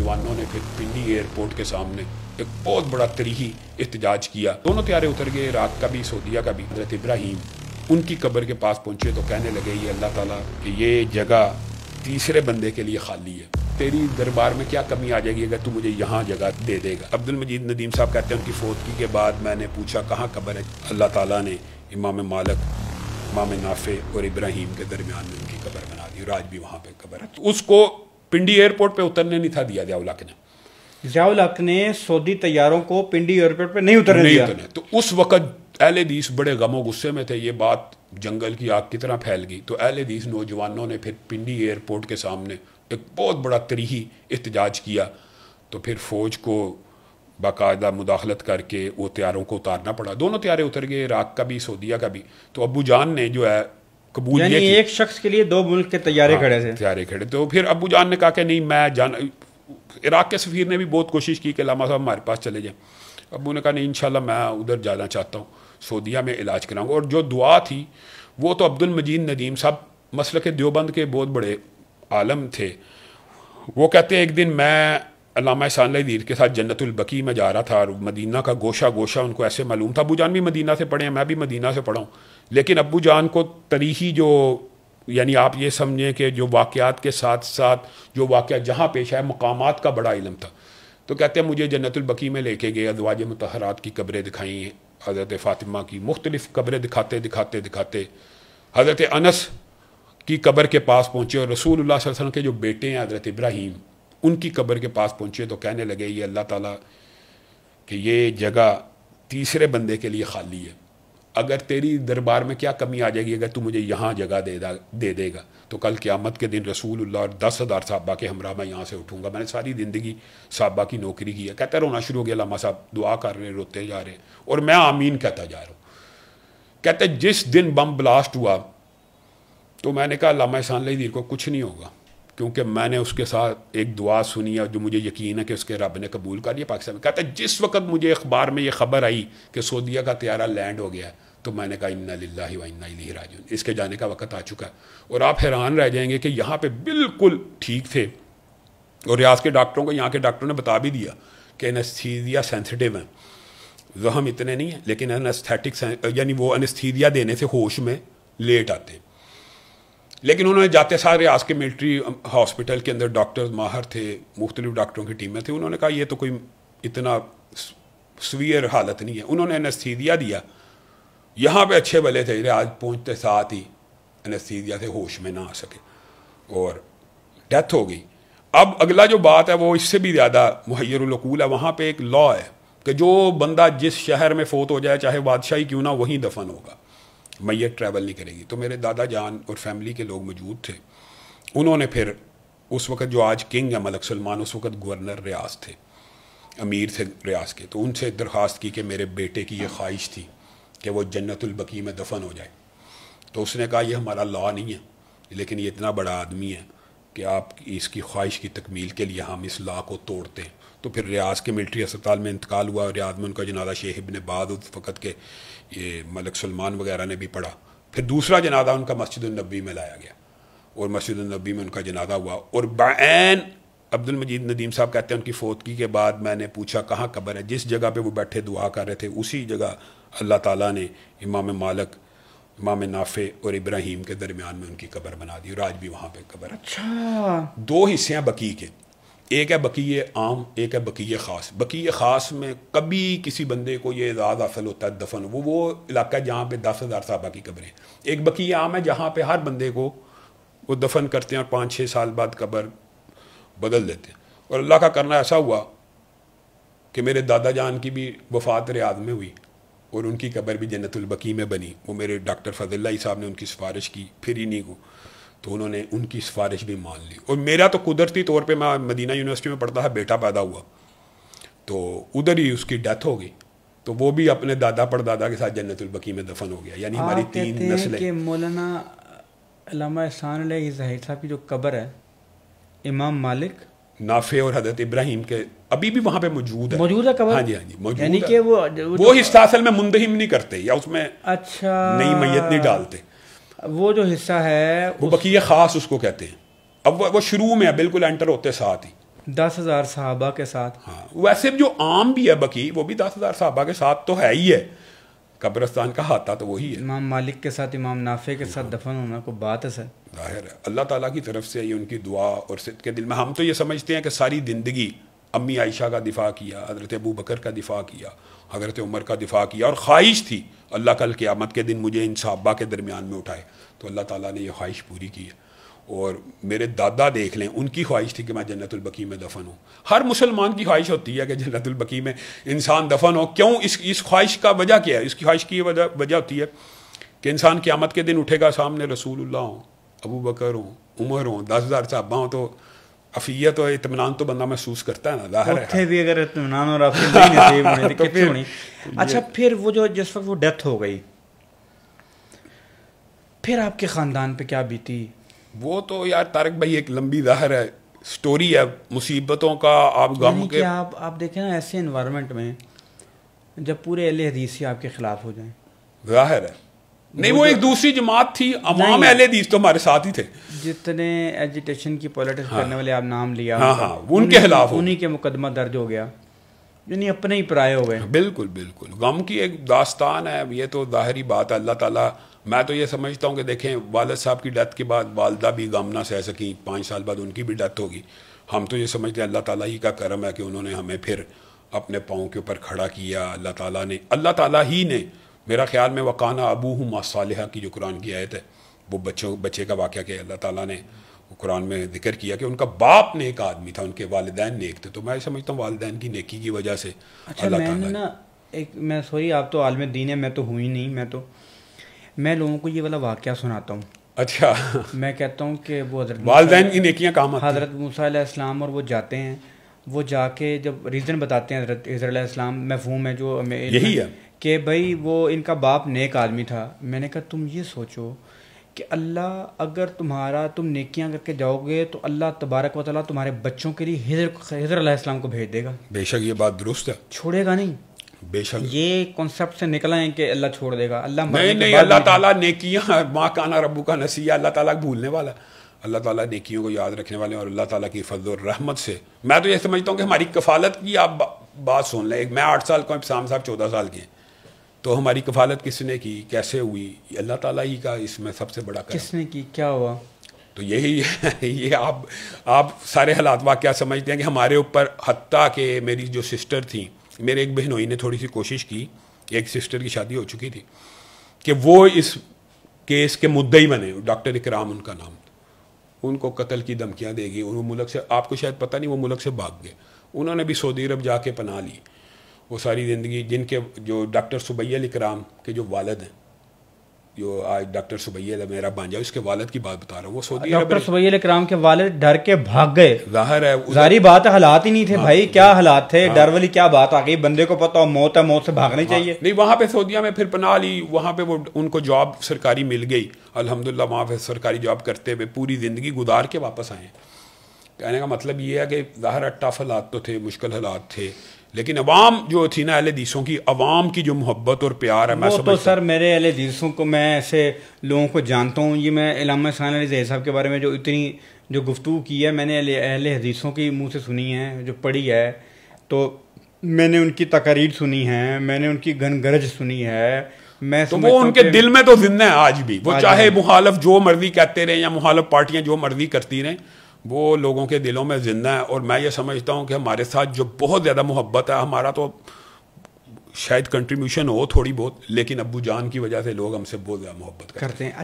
जवानों ने फिर पिंडी एयरपोर्ट के सामने एक बहुत बड़ा तरीही एहतजाज किया। दोनों त्यारे उतर गए, इराक का भी सऊदीया का भी। हज़रत इब्राहीम उनकी कब्र के पास पहुंचे तो कहने लगे, ये अल्लाह ताला कि ये जगह तीसरे बंदे के लिए खाली है, तेरी दरबार में क्या कमी आ जाएगी अगर तू मुझे यहाँ जगह दे देगा। अब्दुल मजीद नदीम साहब कहते हैं, उनकी फौतगी के बाद मैंने पूछा कहाँ कब्र है। अल्लाह ताला ने इमाम मालिक, इमाम नाफे और इब्राहीम के दरमियान में उनकी कब्र बना दी और आज भी वहाँ पे कब्र है। उसको पिंडी एयरपोर्ट पे उतरने नहीं था दिया ज़ियाउल हक ने। ज़ियाउल हक ने सऊदी तैयारों को पिंडी एयरपोर्ट पे नहीं उतरने दिया। तो उस वक़्त अहले हदीस बड़े गमो गुस्से में थे, ये बात जंगल की आग की तरह फैल गई। तो अहले हदीस नौजवानों ने फिर पिंडी एयरपोर्ट के सामने एक बहुत बड़ा तरीही एहतजाज किया। तो फिर फ़ौज को बाकायदा मुदाखलत करके वो तैयारों को उतारना पड़ा। दोनों तैयारे उतर गए, इराक का भी सऊदीया का भी। तो अब्बू जान ने जो है कबूल, यानी एक शख्स के लिए दो मुल्क के तैयारे खड़े थे, तैयारे खड़े। तो फिर अब्बू जान ने कहा कि नहीं, मैं जान, इराक के सफ़ीर ने भी बहुत कोशिश की कि लामा साहब हमारे पास चले जाएं। अब्बू ने कहा नहीं, इंशाल्लाह मैं उधर जाना चाहता हूँ, सऊदीया में इलाज कराऊंगा। और जो दुआ थी वो तो अब्दुल मजीद नदीम साहब मसलक देवबंद के बहुत बड़े आलम थे। वो कहते हैं, एक दिन मैं अल्लामा एहसान लदीर के साथ जन्नतुल बकी में जा रहा था और मदीना का गोशा गोशा उनको ऐसे मालूम था। अब्बू जान भी मदीना से पढ़े हैं, मैं भी मदीना से पढ़ा हूँ, लेकिन अब्बू जान को तरीही जो, यानी आप ये समझें कि जो वाक़यात के साथ साथ जो वाक़या जहाँ पेश आए मकामात का बड़ा इल्म था। तो कहते हैं मुझे जन्नतुल बकी में लेके गए, अज़वाज मुतहरात की कब्रें दिखाई, हज़रत फ़ातिमा की मुख्तलिफ़ कब्रें दिखाते दिखाते दिखाते हज़रत अनस की कब्र के पास पहुँचे और रसूलुल्लाह सल्लल्लाहु अलैहि वसल्लम के जो बेटे हैं हज़रत इब्राहीम, उनकी कब्र के पास पहुँचे तो कहने लगे, ये अल्लाह ताला कि ये जगह तीसरे बंदे के लिए खाली है, अगर तेरी दरबार में क्या कमी आ जाएगी अगर तू मुझे यहाँ जगह दे देगा तो कल क़यामत के दिन रसूलुल्लाह और 10,000 साहबा के हमरा मैं यहाँ से उठूँगा। मैंने सारी ज़िंदगी साहबा की नौकरी की है। कहता रोना शुरू हो गया, लामा साहब दुआ कर रहे, रोते जा रहे और मैं आमीन कहता जा रहा हूँ। कहते जिस दिन बम ब्लास्ट हुआ तो मैंने कहा लामा एहसान लदीर को कुछ नहीं होगा, क्योंकि मैंने उसके साथ एक दुआ सुनी है जो मुझे यकीन है कि उसके रब ने कबूल कर लिया पाकिस्तान में। कहता है जिस वक्त मुझे अखबार में ये खबर आई कि सऊदीया का तैयारा लैंड हो गया तो मैंने कहा इन्ना लिल्लाहि व इन्ना इलैहि राजिऊन, इसके जाने का वक्त आ चुका है। और आप हैरान रह जाएंगे कि यहाँ पे बिल्कुल ठीक थे और रियाज के डॉक्टरों को, यहाँ के डॉक्टरों ने बता भी दिया कि एनेस्थीसिया सेंसिटिव हैं, ज़ख्म इतने नहीं है लेकिन एनेस्थेटिक यानी वो एनेस्थीसिया देने से होश में लेट आते हैं। लेकिन उन्होंने जाते सारे आज के मिलिट्री हॉस्पिटल के अंदर डॉक्टर्स माहर थे, मुख्तलिफ डॉक्टरों की टीमें थी, उन्होंने कहा ये तो कोई इतना सीवियर हालत नहीं है। उन्होंने एनेस्थीसिया दिया, यहाँ पे अच्छे भले थे, आज पहुँचते साथ ही एनेस्थीसिया से होश में ना आ सके और डेथ हो गई। अब अगला जो बात है वो इससे भी ज़्यादा मुहय्यरुल उकूल है। वहाँ पे एक लॉ है कि जो बंदा जिस शहर में फ़ौत हो जाए, चाहे बादशाही क्यों ना, वहीं दफन होगा, मैयत ट्रैवल नहीं करेगी। तो मेरे दादा जान और फैमिली के लोग मौजूद थे। उन्होंने फिर उस वक़्त जो आज किंग है मलिक सलमान, उस वक़्त गवर्नर रियाज थे, अमीर थे रियाज के, तो उनसे दरख्वास्त की कि मेरे बेटे की ये ख्वाहिश थी कि वो जन्नतुल बकी में दफन हो जाए। तो उसने कहा ये हमारा लॉ नहीं है, लेकिन ये इतना बड़ा आदमी है कि आप इसकी ख्वाहिश की तकमील के लिए हम इस लॉ को तोड़ते हैं। तो फिर रियाज के मिलिट्री अस्पताल में इंतकाल हुआ और रियाज में उनका जनाजा शेख इब्न बाद उस वक़्त के ये मलिक सलमान वगैरह ने भी पढ़ा। फिर दूसरा जनाजा उनका मस्जिद नबी में लाया गया और मस्जिद नबी में उनका जनाजा हुआ। और बैन अब्दुल मजीद नदीम साहब कहते हैं उनकी फौतगी के बाद मैंने पूछा कहाँ कब्र है, जिस जगह पे वो बैठे दुआ कर रहे थे उसी जगह अल्लाह ताला ने इमाम मालिक, इमाम नाफे और इब्राहीम के दरमियान में उनकी कब्र बना दी और आज भी वहाँ पे कब्र है। अच्छा, दो हिस्से हैं बकी के, एक है बकीये आम, एक है बकीये ख़ास। बकीये ख़ास में कभी किसी बंदे को ये एजाज़ हासिल होता है दफन, वो इलाका है जहाँ पे 10,000 साहबा की कब्रें। एक बकीये आम है जहाँ पे हर बंदे को वो दफन करते हैं और 5-6 साल बाद कब्र बदल देते हैं। और अल्लाह का करना ऐसा हुआ कि मेरे दादा जान की भी वफ़ात रियाद में हुई और उनकी कब्र भी जन्नतुल बकी में बनी। वो मेरे डॉक्टर फजल साहब ने उनकी सिफारिश की फिर इन्हीं को, तो उन्होंने उनकी सिफारिश भी मान ली। और मेरा तो कुदरती तौर पे, मैं मदीना यूनिवर्सिटी में पढ़ता था, बेटा पैदा हुआ तो उधर ही उसकी डेथ हो गई, तो वो भी अपने दादा परदादा के साथ जन्नतुल बकी में दफन हो गया। यानी हमारी 3 नस्लें। मौलाना अल्लामा एहसान ज़हीर साहब की जो कब्र है इमाम मालिक, नाफे और हज़रत इब्राहीम के अभी भी वहाँ पे मौजूद है कब्र। हाँ जी, हाँ जी मौजूद। यानी कि वो हिस्सा असल में मुंदहिम नहीं करते या उसमें अच्छा नई मैयत नहीं डालते, वो जो हिस्सा है वो बकीये ख़ास उसको कहते हैं। अब वो शुरू में है, बिल्कुल एंटर होते साथ ही 10,000 صحابہ کے ساتھ. ہاں ویسے جو عام بھی ہے بقی وہ بھی 10,000 صحابہ کے ساتھ تو ہے ہی ہے, قبرستان کا ہاتھا تو وہی ہے. امام مالک کے ساتھ امام نافع کے ساتھ دفن ہونا کوئی بات ہے سر؟ ظاہر ہے اللہ تعالیٰ کی طرف سے یہ ان کی دعا اور صدق کے دل میں. ہم تو یہ سمجھتے ہیں کہ ساری زندگی امی عائشہ کا دفاع کیا, حضرت ابو بکر کا دفاع کیا, حضرت عمر کا دفاع کیا, اور خواہش تھی اللہ کل قیامت کے دن مجھے ان صحابہ کے درمیان میں اٹھائے, تو اللہ تعالیٰ نے یہ خواہش پوری کی ہے. اور میرے دادا دیکھ لیں, ان کی خواہش تھی کہ میں جنت البقیع میں دفن ہوں. ہر مسلمان کی خواہش ہوتی ہے کہ جنت البقیع میں انسان دفن ہو. کیوں؟ اس خواہش کا وجہ کیا ہے؟ اس کی خواہش کی یہ وجہ ہوتی ہے کہ انسان قیامت کے دن اٹھے گا, سامنے رسول اللہ ہوں, ابو بکر ہوں, عمر ہوں, 10,000 صحابہ ہوں, تو عفیت اور اطمینان تو بندہ محسوس کرتا ہے نا. ظاہر ہے اتنے بھی اگر اطمینان اور عفیت نہیں نصیب ہونے تو کتنے ہونی. اچھا پھر وہ جو جس وقت وہ ڈیتھ ہو گئی, پھر آپ کے خاندان پہ کیا بیتی؟ وہ تو یار طارق بھائی ایک لمبی ظاہر ہے سٹوری ہے مصیبتوں کا. آپ غم کے آپ دیکھیں نا ایسے انوائرمنٹ میں جب پورے اہل حدیث ہی آپ کے خلاف ہو جائیں, ظاہر ہے نہیں وہ ایک دوسری جماعت تھی, عوام اہل حدیث تو ہمارے ساتھ ہی تھے. جتنے ایجیٹیشن کی پالیٹکس کرنے والے آپ نام لیا, ان کے خلاف انہی کے مقدمہ درج ہو گیا, یعنی اپنے ہی پرائے ہو گئے. بالکل بالکل غم کی ایک داستان ہے یہ تو ظاہری بات ہے. اللہ تعالیٰ, میں تو یہ سمجھتا ہوں کہ دیکھیں والد صاحب کی ڈیتھ کے بعد والدہ بھی غم نہ سہ سکیں, 5 سال بعد ان کی بھی ڈیتھ ہوگی. ہم تو یہ سمجھتے ہیں اللہ تعالیٰ ہی کا کرم ہے کہ انہوں نے ہمیں پھر اپنے پاؤں کے اوپر کھڑا کیا. اللہ تعالیٰ ہی نے, میرا خیال میں وقانا ابوہما صالحا کی جو قرآن کی آیت ہے وہ بچے کا واقعہ کہ اللہ تعالیٰ نے قرآن میں ذکر کیا کہ ان کا باپ نیک آدمی تھا, ان کے والدین نیک تھے. تو میں سمجھتا ہوں والدین کی نیکی کی وجہ سے اللہ تعالیٰ. میں سوری آپ تو عالم دین ہے, میں تو ہوں ہی نہیں. میں لوگوں کو یہ والا واقعہ سناتا ہوں. اچھا میں کہتا ہوں کہ وہ حضرت والدین کی نیکیاں کام آتی ہیں. حضرت موسیٰ علیہ السلام, اور وہ جاتے ہیں, وہ جا کے جب ریزن بتاتے ہیں حضرت علیہ السلام, مفہوم ہے جو یہی ہے کہ بھائی وہ ان کا باپ نیک آدمی تھا. میں نے کہا تم یہ سوچو کہ اللہ اگر تم نیکیاں کر کے جاؤ گے تو اللہ تبارک و تعالیٰ تمہارے بچوں کے لیے حضر علیہ السلام کو بھیج دے گا. بے شک یہ بات درست ہے, چھوڑے گا نہیں. بے شک یہ کانسیپٹ سے نکلا ہے کہ اللہ چھوڑ دے گا. اللہ نہیں, اللہ تعالیٰ نیکیاں, ماں کانا ربو کا نسیہ, اللہ تعالیٰ بھولنے والا, اللہ تعالیٰ نیکیوں کو یاد رکھنے والے, اور اللہ تعالیٰ کی فضل و رحمت سے میں تو یہ سمجھتا ہوں کہ ہماری کفالت کی آپ بات سن لیں. میں 8 سال کا, ابسام صاحب 14 سال کے ہیں, تو ہماری کفالت کس نے کی, کیسے ہوئی؟ اللہ تعالیٰ ہی کا اس میں سب سے بڑا کرم. کس نے کی, کیا ہوا؟ تو یہی یہ آپ سارے حالات واقعہ سمجھتے ہیں کہ ہمارے اوپر, حتیٰ کہ میری جو سسٹر تھیں, میرے ایک بہنوئی نے تھوڑی سی کوشش کی, ایک سسٹر کی شادی ہو چکی تھی, کہ وہ اس کیس کے مدعی بنے. ڈاکٹر اکرام ان کا نام تھا. ان کو قتل کی دھمکیاں دے گی, وہ ملک سے, آپ کو شاید پتہ نہیں, وہ ملک سے بھاگ گئے. انہوں نے بھی سعودی عرب جا کے پناہ لی. وہ ساری زندگی, جن کے جو ڈاکٹر سبیل اکرام کے جو والد ہیں, جو آج ڈاکٹر سبیل ہے میرا بانجا, اس کے والد کی بات بتا رہا ہوں. وہ سعودی عرب, ڈاکٹر سبیل اکرام کے والد ڈر کے بھاگ گئے. ظاہر ہے, ظاہری بات ہے, حالات ہی نہیں تھے بھائی. کیا حالات تھے, ڈر والی کیا بات آ گئی. بندے کو پتا ہو موت ہے, موت سے بھاگنا چاہیے. نہیں, وہاں پہ سعودیہ میں پھر پناہ لی. وہاں پہ وہ ان کو جاب سرکاری مل گئی الحمدللہ. وہاں پہ سرکاری جاب کرتے ہوئے پوری زندگی گزار کے واپس آئے. کہنے کا مطلب یہ ہے کہ ظاہر ٹف حالات تو تھے, مشکل حالات تھے, لیکن عوام جو تھی نا اہل حدیثوں کی, عوام کی جو محبت اور پیار ہے, میں تو سر میرے اہل حدیثوں کو, میں ایسے لوگوں کو جانتا ہوں. یہ میں علامہ حسین علی زاہد صاحب کے بارے میں جو اتنی جو گفتگو کی ہے, میں نے اہل حدیثوں کی منہ سے سنی ہے, جو پڑھی ہے, تو میں نے ان کی تقاریر سنی ہیں, میں نے ان کی گن گرج سنی ہے. میں تو وہ ان کے دل میں تو زندہ ہے آج بھی. وہ چاہے مخالف جو مرضی کہتے رہیں یا مخالف پارٹیاں جو مرضی کرتی رہیں, وہ لوگوں کے دلوں میں زندہ ہے. اور میں یہ سمجھتا ہوں کہ ہمارے ساتھ جو بہت زیادہ محبت ہے, ہمارا تو شاید کنٹریبیوشن ہو تھوڑی بہت, لیکن ابو جان کی وجہ سے لوگ ہم سے بہت زیادہ محبت کرتے ہیں.